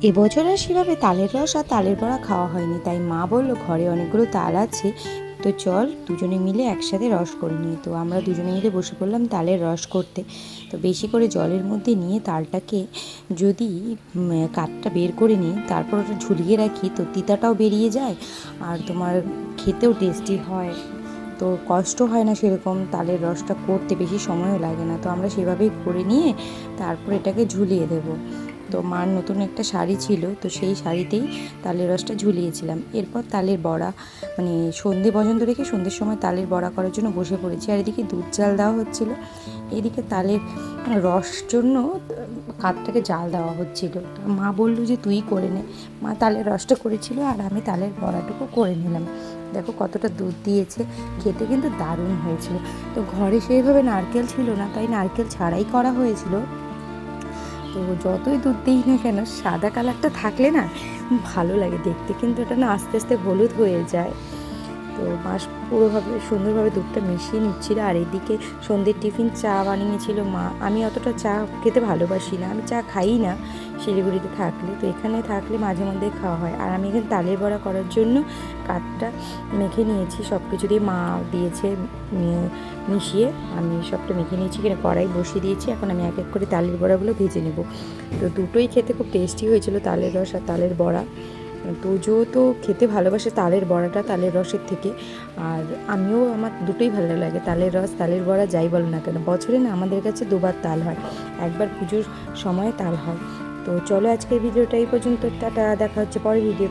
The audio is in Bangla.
এবছর আর সেভাবে তালের রস আর তালের বড়া খাওয়া হয়নি, তাই মা বললো ঘরে অনেকগুলো তাল আছে, তো চল দুজনে মিলে একসাথে রস করে নিই। তো আমরা দুজনে মিলে বসে পড়লাম তালের রস করতে। তো বেশি করে জলের মধ্যে নিয়ে তালটাকে যদি কাঠটা বের করে নিই, তারপর ওটা ঝুলিয়ে রাখি, তো তিতাটাও বেরিয়ে যায় আর তোমার খেতেও টেস্টি হয়। তো কষ্ট হয় না সেরকম, তালের রসটা করতে বেশি সময়ও লাগে না। তো আমরা সেভাবেই করে নিয়ে তারপর এটাকে ঝুলিয়ে দেবো। তো মার নতুন একটা শাড়ি ছিল, তো সেই শাড়িতেই তালের রসটা ঝুলিয়েছিলাম। এরপর তালের বড়া মানে সন্ধে পর্যন্ত রেখে সন্ধ্যের সময় তালের বড়া করার জন্য বসে পড়েছি। আর এদিকে দুধ জাল দেওয়া হচ্ছিলো, এদিকে তালের রস জন্য কাঠটাকে জাল দেওয়া হচ্ছিলো। মা বললো যে তুই করে নে। মা তালের রসটা করেছিল আর আমি তালের বড়াটুকু করে নিলাম। দেখো কতটা দুধ দিয়েছে, খেতে কিন্তু দারুণ হয়েছিল। তো ঘরে সেইভাবে নারকেল ছিল না, তাই নারকেল ছাড়াই করা হয়েছিল। তো যতই দুধ দিই না কেন, সাদা কালারটা থাকলে না ভালো লাগে দেখতে, কিন্তু এটা না আস্তে আস্তে হলুদ হয়ে যায়। তো মাস পুরোভাবে সুন্দরভাবে দুধটা মিশিয়ে নিচ্ছিল। আর এদিকে সন্ধ্যের টিফিন চা বানিয়েছিল মা। আমি অতটা চা খেতে ভালোবাসি না, আমি চা খাই না শিলিগুড়িতে থাকলে। তো এখানে থাকলে মাঝে মধ্যে খাওয়া হয়। আর আমি এখানে তালের বড়া করার জন্য কাঠটা মেখে নিয়েছি, সব কিছু দিয়ে মা দিয়েছে মিশিয়ে। আমি সবটা মেখে নিয়েছি, কিনা কড়াই বসিয়ে দিয়েছি। এখন আমি এক এক করে তালের বড়াগুলো ভেজে নেব। তো দুটোই খেতে খুব টেস্টি হয়েছিল, তালের রস আর তালের বড়া। তো তো খেতে ভালোবাসে তালের বড়াটা তালের রসের থেকে। আর আমিও, আমার দুটোই ভালো লাগে, তালের রস তালের বড়া যাই বলো না কেন। বছরে না আমাদের কাছে দুবার তাল হয়, একবার পুজোর সময় তাল হয়। তো চলো আজকের ভিডিওটা এই পর্যন্ত, টাটা, দেখা হচ্ছে পরের ভিডিও।